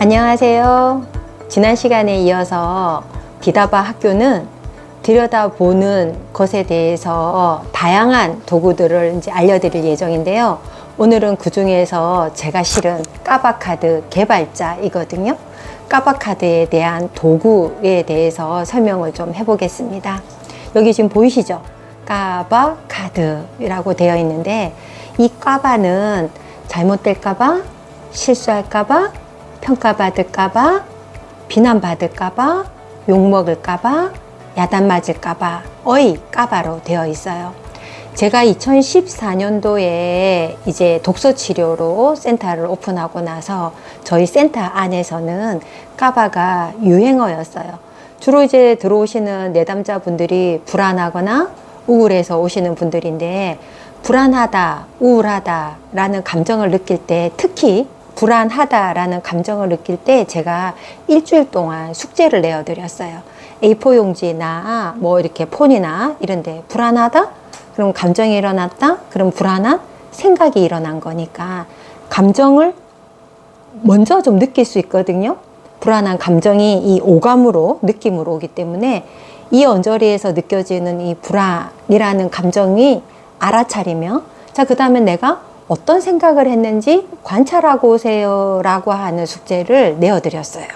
안녕하세요. 지난 시간에 이어서 디다바 학교는 들여다보는 것에 대해서 다양한 도구들을 이제 알려드릴 예정인데요. 오늘은 그 중에서 제가 실은 까바카드 개발자이거든요. 까바카드에 대한 도구에 대해서 설명을 좀 해보겠습니다. 여기 지금 보이시죠? 까바카드라고 되어 있는데, 이 까바는 잘못될까봐, 실수할까봐, 평가받을까봐, 비난받을까봐, 욕먹을까봐, 야단맞을까봐 의 까바로 되어 있어요. 제가 2014년도에 이제 독서치료로 센터를 오픈하고 나서 저희 센터 안에서는 까바가 유행어였어요. 주로 이제 들어오시는 내담자분들이 불안하거나 우울해서 오시는 분들인데, 불안하다, 우울하다 라는 감정을 느낄 때, 특히 불안하다라는 감정을 느낄 때 제가 일주일 동안 숙제를 내어드렸어요. A4 용지나 뭐 이렇게 폰이나 이런데 불안하다? 그럼 감정이 일어났다? 그럼 불안한 생각이 일어난 거니까 감정을 먼저 좀 느낄 수 있거든요. 불안한 감정이 이 오감으로, 느낌으로 오기 때문에 이 언저리에서 느껴지는 이 불안이라는 감정이 알아차리며, 자, 그 다음에 내가 어떤 생각을 했는지 관찰하고 오세요 라고 하는 숙제를 내어드렸어요.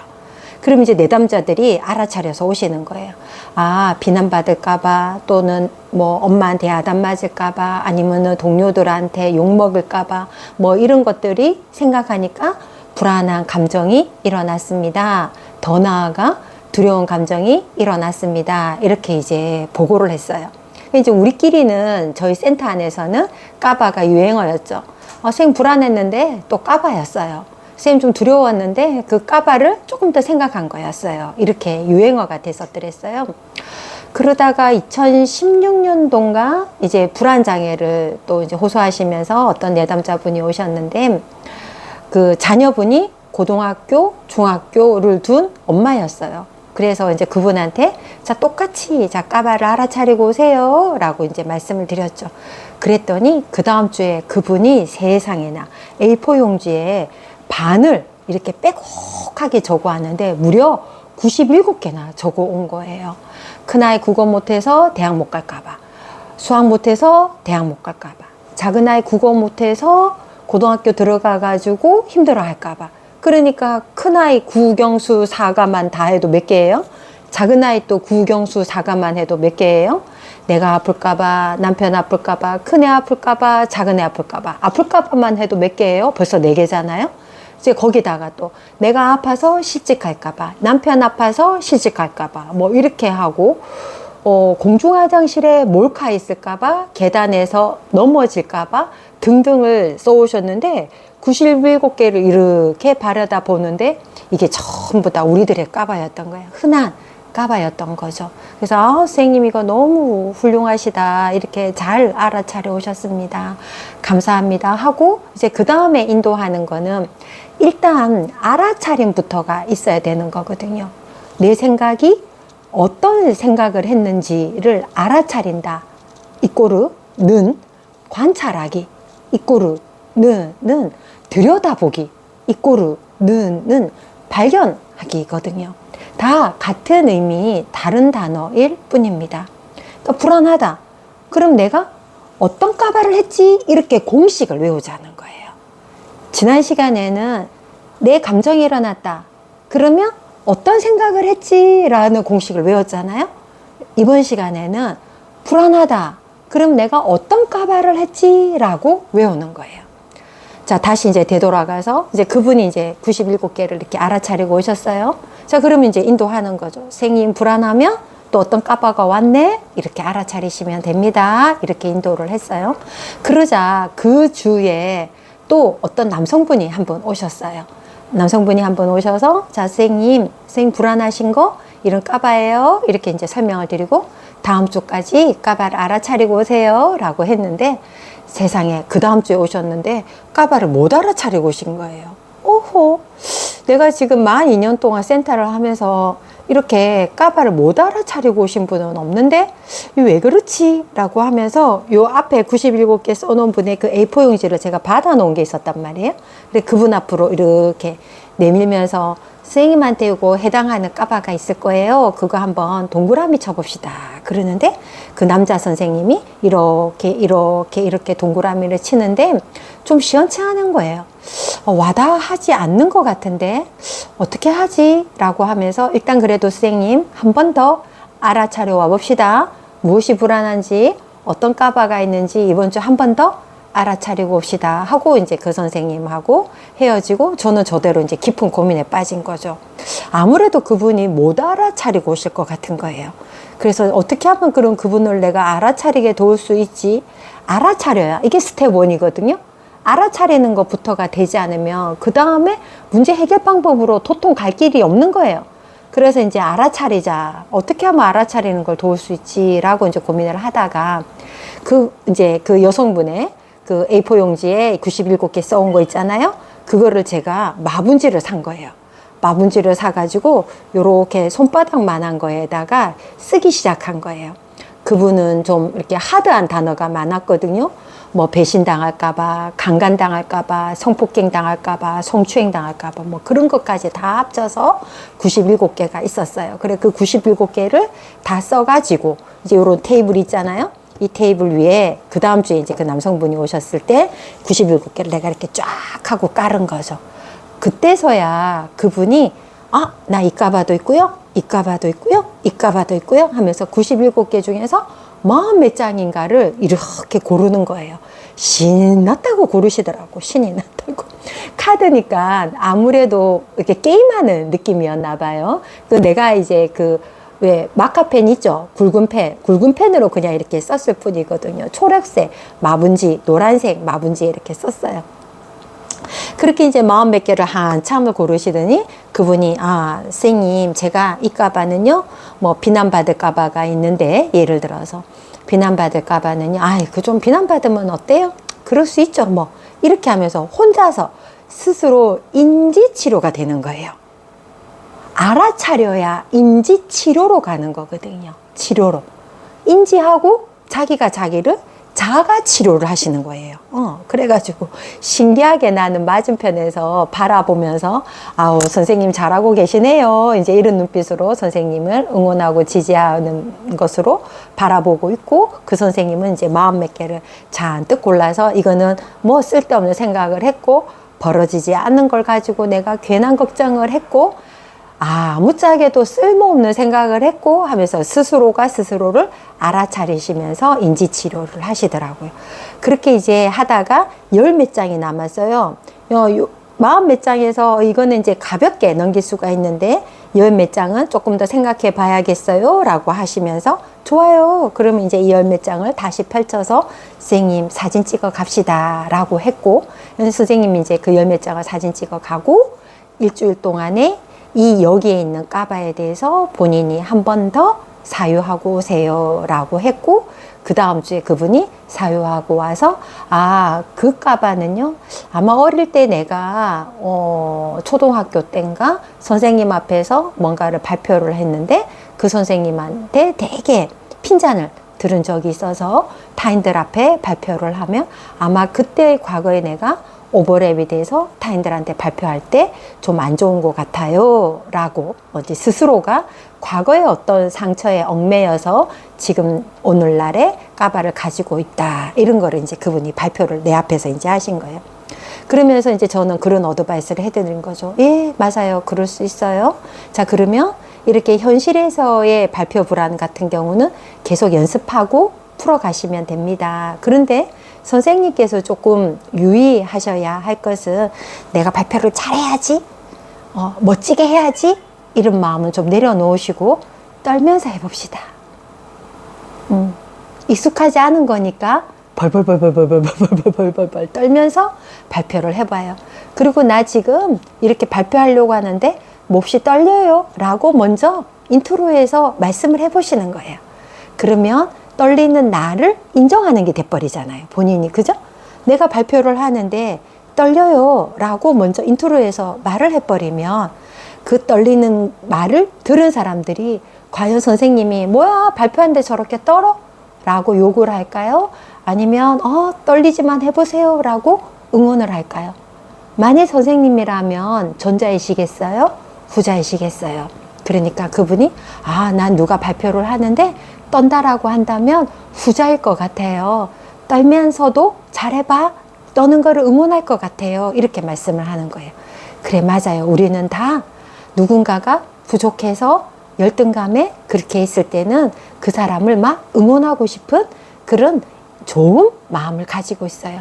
그럼 이제 내담자들이 알아차려서 오시는 거예요. 아, 비난받을까봐, 또는 뭐 엄마한테 야단 맞을까봐, 아니면은 동료들한테 욕먹을까봐, 뭐 이런 것들이 생각하니까 불안한 감정이 일어났습니다. 더 나아가 두려운 감정이 일어났습니다. 이렇게 이제 보고를 했어요. 이제 우리끼리는 저희 센터 안에서는 까바가 유행어였죠. 선생님 불안했는데 또 까바였어요. 선생님 좀 두려웠는데 그 까바를 조금 더 생각한 거였어요. 이렇게 유행어가 됐었더랬어요. 그러다가 2016년도인가 이제 불안장애를 또 이제 호소하시면서 어떤 내담자분이 오셨는데, 그 자녀분이 고등학교, 중학교를 둔 엄마였어요. 그래서 이제 그분한테 자, 똑같이 자, 까바를 알아차리고 오세요 라고 이제 말씀을 드렸죠. 그랬더니 그 다음 주에 그분이 세상에나 A4 용지에 반을 이렇게 빼곡하게 적어 왔는데 무려 97개나 적어 온 거예요. 큰아이 국어 못해서 대학 못 갈까봐, 수학 못해서 대학 못 갈까봐, 작은아이 국어 못해서 고등학교 들어가가지고 힘들어 할까봐. 그러니까 큰아이 구경수 사과만 다 해도 몇 개예요? 작은아이 또 구경수 사과만 해도 몇 개예요? 내가 아플까봐, 남편 아플까봐, 큰애 아플까봐, 작은애 아플까봐. 아플까봐만 해도 몇 개예요? 벌써 4개잖아요? 이제 거기다가 또 내가 아파서 실직할까봐, 남편 아파서 실직할까봐, 뭐 이렇게 하고, 공중화장실에 몰카 있을까봐, 계단에서 넘어질까봐 등등을 써오셨는데, 97개를 이렇게 바라다 보는데 이게 전부 다 우리들의 까바였던 거예요. 흔한 까바였던 거죠. 그래서 선생님 이거 너무 훌륭하시다, 이렇게 잘 알아차려 오셨습니다, 감사합니다 하고, 이제 그 다음에 인도하는 거는 일단 알아차림부터가 있어야 되는 거거든요. 내 생각이 어떤 생각을 했는지를 알아차린다. 이꼬르는 관찰하기, 이꼬르는 들여다보기, 이꼬르는 발견하기거든요. 다 같은 의미, 다른 단어일 뿐입니다. 그러니까 불안하다. 그럼 내가 어떤 까발을 했지? 이렇게 공식을 외우자는 거예요. 지난 시간에는 내 감정이 일어났다. 그러면 어떤 생각을 했지? 라는 공식을 외웠잖아요. 이번 시간에는 불안하다. 그럼 내가 어떤 까발을 했지? 라고 외우는 거예요. 자, 다시 이제 되돌아가서 이제 그분이 이제 97개를 이렇게 알아차리고 오셨어요. 자, 그러면 이제 인도하는 거죠. 선생님 불안하면 또 어떤 까바가 왔네? 이렇게 알아차리시면 됩니다. 이렇게 인도를 했어요. 그러자 그 주에 또 어떤 남성분이 한 분 오셨어요. 남성분이 한 분 오셔서 자, 선생님 불안하신 거 이런 까바예요. 이렇게 이제 설명을 드리고 다음 주까지 까바를 알아차리고 오세요 라고 했는데, 세상에 그 다음 주에 오셨는데 까바를 못 알아차리고 오신 거예요. 오호, 내가 지금 만 2년 동안 센터를 하면서 이렇게 까바를 못 알아차리고 오신 분은 없는데 왜 그렇지? 라고 하면서 요 앞에 97개 써놓은 분의 그 A4 용지를 제가 받아 놓은 게 있었단 말이에요. 근데 그분 앞으로 이렇게 내밀면서 선생님한테 요거 해당하는 까바가 있을 거예요. 그거 한번 동그라미 쳐봅시다. 그러는데 그 남자 선생님이 이렇게 동그라미를 치는데 좀 시원찮은 거예요. 와닿지 않는 것 같은데 어떻게 하지? 라고 하면서 일단 그래도 선생님 한 번 더 알아차려 와 봅시다. 무엇이 불안한지 어떤 까바가 있는지 이번 주 한 번 더 알아차리고 옵시다 하고 이제 그 선생님하고 헤어지고 저는 저대로 이제 깊은 고민에 빠진 거죠. 아무래도 그분이 못 알아차리고 오실 것 같은 거예요. 그래서 어떻게 하면 그런 그분을 내가 알아차리게 도울 수 있지? 알아차려야 이게 스텝 1이거든요. 알아차리는 것부터가 되지 않으면 그 다음에 문제 해결 방법으로 도통 갈 길이 없는 거예요. 그래서 이제 알아차리자. 어떻게 하면 알아차리는 걸 도울 수 있지라고 이제 고민을 하다가 그 여성분의 그 A4 용지에 97개 써온 거 있잖아요. 그거를 제가 마분지를 산 거예요. 마분지를 사가지고 요렇게 손바닥만한 거에다가 쓰기 시작한 거예요. 그분은 좀 이렇게 하드한 단어가 많았거든요. 뭐 배신당할까봐, 강간당할까봐, 성폭행 당할까봐, 성추행 당할까봐 뭐 그런 것까지 다 합쳐서 97개가 있었어요. 그래 그 97개를 다 써가지고 이제 요런 테이블 있잖아요. 이 테이블 위에 그 다음 주에 이제 그 남성분이 오셨을 때 97개를 내가 이렇게 쫙 하고 깔은 거죠. 그때서야 그분이 나 이 까바도 있고요. 이 까바도 있고요. 이 까바도 있고요. 하면서 97개 중에서 몇 장인가를 이렇게 고르는 거예요. 신이 났다고 고르시더라고. 신이 났다고. 카드니까 아무래도 이렇게 게임하는 느낌이었나 봐요. 그 내가 이제 왜 마카펜 있죠? 굵은 펜으로 그냥 이렇게 썼을 뿐이거든요. 초록색 마분지, 노란색 마분지 이렇게 썼어요. 그렇게 이제 40몇 개를 한참을 고르시더니 그분이 선생님 제가 이 까바는요 뭐 비난받을 까바가 있는데 예를 들어서 비난받을 까바는요 그 좀 비난받으면 어때요? 그럴 수 있죠 뭐 이렇게 하면서 혼자서 스스로 인지치료가 되는 거예요. 알아차려야 인지치료로 가는 거거든요. 치료로. 인지하고 자기가 자기를 자가치료를 하시는 거예요. 그래가지고 신기하게 나는 맞은편에서 바라보면서 선생님 잘하고 계시네요. 이제 이런 눈빛으로 선생님을 응원하고 지지하는 것으로 바라보고 있고 그 선생님은 이제 40몇 개를 잔뜩 골라서 이거는 뭐 쓸데없는 생각을 했고 벌어지지 않는 걸 가지고 내가 괜한 걱정을 했고 아무짝에도 쓸모없는 생각을 했고 하면서 스스로가 스스로를 알아차리시면서 인지치료를 하시더라고요. 그렇게 이제 하다가 10몇 장이 남았어요. 40몇 장에서 이거는 이제 가볍게 넘길 수가 있는데 10몇 장은 조금 더 생각해 봐야겠어요 라고 하시면서 좋아요. 그러면 이제 이 10몇 장을 다시 펼쳐서 선생님 사진 찍어 갑시다 라고 했고 선생님이 이제 그 10몇 장을 사진 찍어 가고 일주일 동안에 여기에 있는 까바에 대해서 본인이 한 번 더 사유하고 오세요 라고 했고 그 다음 주에 그분이 사유하고 와서 그 까바는요 아마 어릴 때 내가 초등학교 때인가 선생님 앞에서 뭔가를 발표를 했는데 그 선생님한테 되게 핀잔을 들은 적이 있어서 타인들 앞에 발표를 하면 아마 그때 과거에 내가 오버랩이 돼서 타인들한테 발표할 때 좀 안 좋은 것 같아요 라고 스스로가 과거의 어떤 상처에 얽매여서 지금 오늘날의 까바를 가지고 있다 이런 거를 이제 그분이 발표를 내 앞에서 이제 하신 거예요. 그러면서 이제 저는 그런 어드바이스를 해드린 거죠. 예, 맞아요. 그럴 수 있어요. 자, 그러면 이렇게 현실에서의 발표 불안 같은 경우는 계속 연습하고 풀어가시면 됩니다. 그런데 선생님께서 조금 유의하셔야 할 것은 내가 발표를 잘해야지, 멋지게 해야지 이런 마음은 좀 내려놓으시고 떨면서 해봅시다. 익숙하지 않은 거니까 벌벌 떨면서 발표를 해봐요. 그리고 나 지금 이렇게 발표하려고 하는데 몹시 떨려요 라고 먼저 인트로에서 말씀을 해보시는 거예요. 그러면 떨리는 나를 인정하는 게 돼버리잖아요. 본인이. 그죠? 내가 발표를 하는데 떨려요 라고 먼저 인트로에서 말을 해버리면 그 떨리는 말을 들은 사람들이 과연 선생님이 뭐야 발표하는데 저렇게 떨어? 라고 욕을 할까요? 아니면 떨리지만 해보세요 라고 응원을 할까요? 만일 선생님이라면 전자이시겠어요? 후자이시겠어요? 그러니까 그분이 난 누가 발표를 하는데 떤다라고 한다면 후자일 것 같아요. 떨면서도 잘해봐. 떠는 거를 응원할 것 같아요. 이렇게 말씀을 하는 거예요. 그래, 맞아요. 우리는 다 누군가가 부족해서 열등감에 그렇게 있을 때는 그 사람을 막 응원하고 싶은 그런 좋은 마음을 가지고 있어요.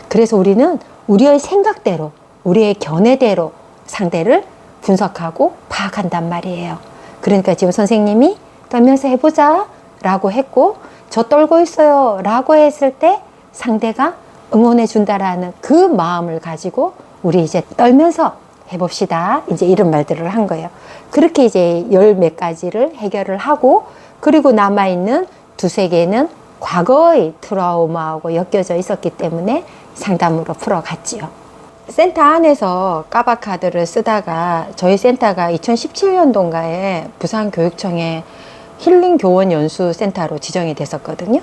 그래서 우리는 우리의 생각대로, 우리의 견해대로 상대를 분석하고 파악한단 말이에요. 그러니까 지금 선생님이 떨면서 해보자 라고 했고, 저 떨고 있어요 라고 했을 때 상대가 응원해 준다라는 그 마음을 가지고 우리 이제 떨면서 해봅시다. 이제 이런 말들을 한 거예요. 그렇게 이제 열 몇 가지를 해결을 하고, 그리고 남아있는 두세 개는 과거의 트라우마하고 엮여져 있었기 때문에 상담으로 풀어갔지요. 센터 안에서 까바 카드를 쓰다가 저희 센터가 2017년도인가에 부산교육청에 힐링 교원 연수 센터로 지정이 됐었거든요.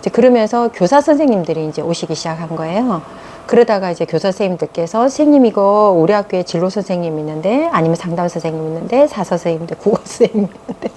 이제 그러면서 교사 선생님들이 이제 오시기 시작한 거예요. 그러다가 이제 교사 선생님들께서 선생님 이거 우리 학교에 진로 선생님 있는데, 아니면 상담 선생님 있는데, 사서 선생님들, 국어 선생님 있는데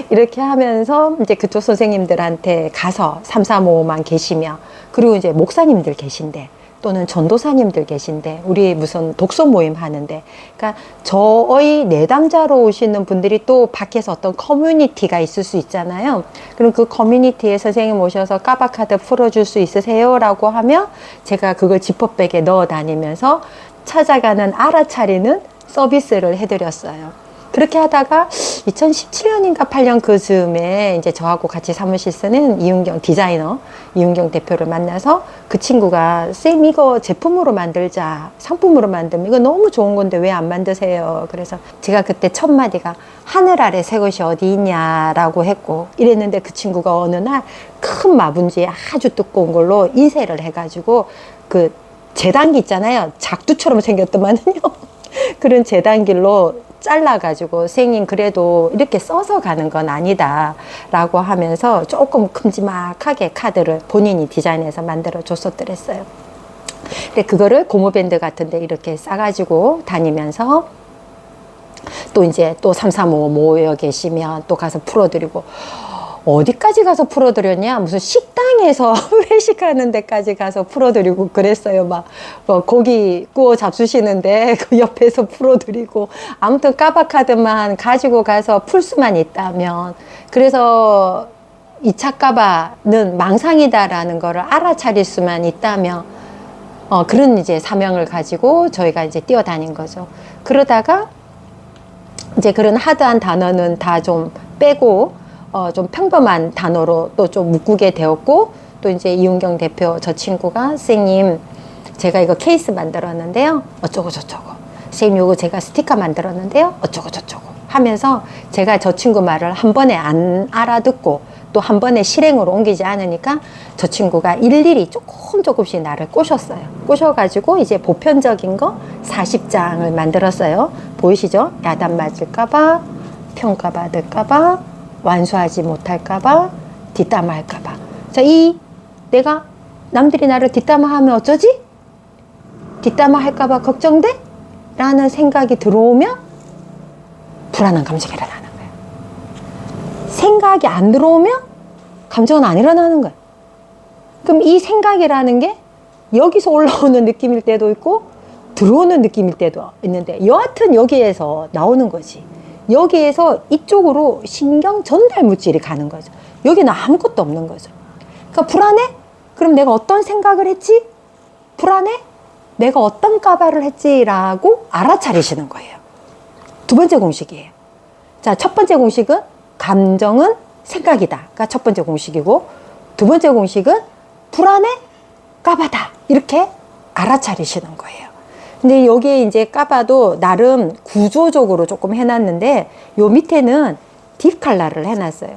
이렇게 하면서 이제 그쪽 선생님들한테 가서 3, 4, 5만 계시며, 그리고 이제 목사님들 계신데 또는 전도사님들 계신데 우리 무슨 독서 모임 하는데, 그러니까 저의 내담자로 오시는 분들이 또 밖에서 어떤 커뮤니티가 있을 수 있잖아요. 그럼 그 커뮤니티에 선생님 오셔서 까바카드 풀어줄 수 있으세요? 라고 하면 제가 그걸 지퍼백에 넣어 다니면서 찾아가는 알아차리는 서비스를 해드렸어요. 그렇게 하다가 2017년인가 8년 그 즈음에 이제 저하고 같이 사무실 쓰는 이윤경 디자이너, 이윤경 대표를 만나서 그 친구가 쌤 이거 제품으로 만들자, 상품으로 만들면 이거 너무 좋은 건데 왜 안 만드세요? 그래서 제가 그때 첫 마디가 하늘 아래 새 것이 어디 있냐라고 했고, 이랬는데 그 친구가 어느 날 큰 마분지에 아주 두꺼운 걸로 인쇄를 해가지고 그 재단기 있잖아요. 작두처럼 생겼더만요. 그런 재단길로 잘라가지고 선생님 그래도 이렇게 써서 가는 건 아니다 라고 하면서 조금 큼지막하게 카드를 본인이 디자인해서 만들어 줬었더랬어요. 근데 그거를 고무밴드 같은데 이렇게 싸가지고 다니면서 또 이제 또 335 모여 계시면 또 가서 풀어드리고, 어디까지 가서 풀어드렸냐? 무슨 식당에서 회식하는 데까지 가서 풀어드리고 그랬어요. 막 고기 구워 잡수시는데 그 옆에서 풀어드리고, 아무튼 까바카드만 가지고 가서 풀 수만 있다면, 그래서 2차 까바는 망상이다라는 거를 알아차릴 수만 있다면 그런 이제 사명을 가지고 저희가 이제 뛰어다닌 거죠. 그러다가 이제 그런 하드한 단어는 다 좀 빼고 좀 평범한 단어로 또 좀 묶게 되었고, 또 이제 이윤경 대표 저 친구가 선생님 제가 이거 케이스 만들었는데요 어쩌고 저쩌고, 선생님 요거 제가 스티커 만들었는데요 어쩌고 저쩌고 하면서, 제가 저 친구 말을 한 번에 안 알아듣고 또 한 번에 실행으로 옮기지 않으니까 저 친구가 일일이 조금씩 나를 꼬셨어요. 꼬셔가지고 이제 보편적인 거 40장을 만들었어요. 보이시죠? 야단 맞을까봐, 평가받을까봐, 완수하지 못할까봐, 뒷담화할까봐. 자, 내가 남들이 나를 뒷담화하면 어쩌지? 뒷담화할까봐 걱정돼? 라는 생각이 들어오면 불안한 감정이 일어나는 거예요. 생각이 안 들어오면 감정은 안 일어나는 거예요. 그럼 이 생각이라는 게 여기서 올라오는 느낌일 때도 있고 들어오는 느낌일 때도 있는데, 여하튼 여기에서 나오는 거지. 여기에서 이쪽으로 신경 전달 물질이 가는 거죠. 여기는 아무것도 없는 거죠. 그러니까 불안해? 그럼 내가 어떤 생각을 했지? 불안해? 내가 어떤 까발을 했지라고 알아차리시는 거예요. 두 번째 공식이에요. 자, 첫 번째 공식은 감정은 생각이다가 첫 번째 공식이고, 두 번째 공식은 불안해? 까바다. 이렇게 알아차리시는 거예요. 근데 여기에 이제 까봐도 나름 구조적으로 조금 해놨는데, 요 밑에는 딥 칼라를 해놨어요.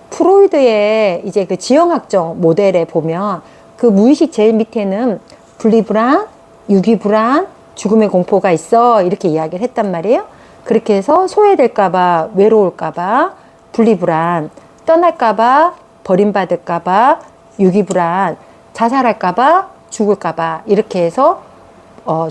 프로이드의 이제 그 지형학적 모델에 보면 그 무의식 제일 밑에는 분리불안, 유기불안, 죽음의 공포가 있어. 이렇게 이야기를 했단 말이에요. 그렇게 해서 소외될까봐, 외로울까봐, 분리불안, 떠날까봐, 버림받을까봐, 유기불안, 자살할까봐, 죽을까봐, 이렇게 해서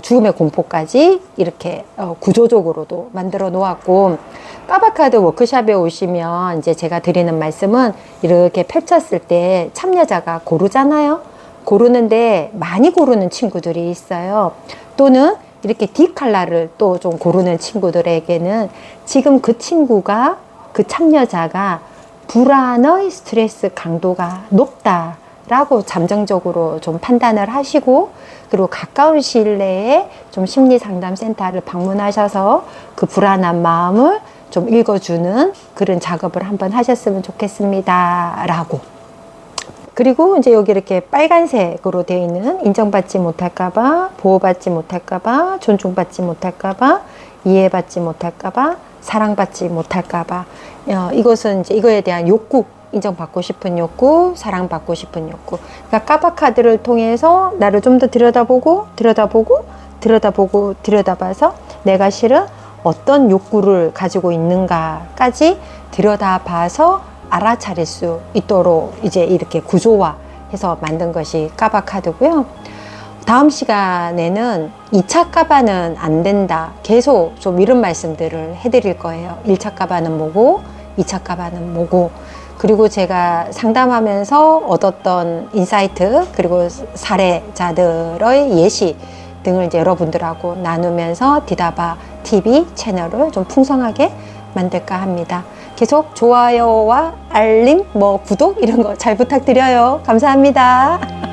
죽음의 공포까지 이렇게 구조적으로도 만들어 놓았고, 까바카드 워크샵에 오시면 이제 제가 드리는 말씀은 이렇게 펼쳤을 때 참여자가 고르잖아요. 고르는데 많이 고르는 친구들이 있어요. 또는 이렇게 D칼라를 또 좀 고르는 친구들에게는 지금 그 친구가, 그 참여자가 불안의 스트레스 강도가 높다 라고 잠정적으로 좀 판단을 하시고, 그리고 가까운 시일 내에 좀 심리상담센터를 방문하셔서 그 불안한 마음을 좀 읽어주는 그런 작업을 한번 하셨으면 좋겠습니다 라고. 그리고 이제 여기 이렇게 빨간색으로 되어 있는 인정받지 못할까봐, 보호받지 못할까봐, 존중받지 못할까봐, 이해받지 못할까봐, 사랑받지 못할까봐, 이것은 이제 이거에 대한 욕구, 인정받고 싶은 욕구, 사랑받고 싶은 욕구. 그러니까 까바카드를 통해서 나를 좀 더 들여다봐서 내가 실은 어떤 욕구를 가지고 있는가까지 들여다봐서 알아차릴 수 있도록 이제 이렇게 구조화해서 만든 것이 까바카드고요. 다음 시간에는 2차 까바는 안 된다. 계속 좀 이런 말씀들을 해드릴 거예요. 1차 까바는 뭐고, 2차 까바는 뭐고, 그리고 제가 상담하면서 얻었던 인사이트, 그리고 사례자들의 예시 등을 이제 여러분들하고 나누면서 디다바 TV 채널을 좀 풍성하게 만들까 합니다. 계속 좋아요와 알림, 구독 이런 거 잘 부탁드려요. 감사합니다.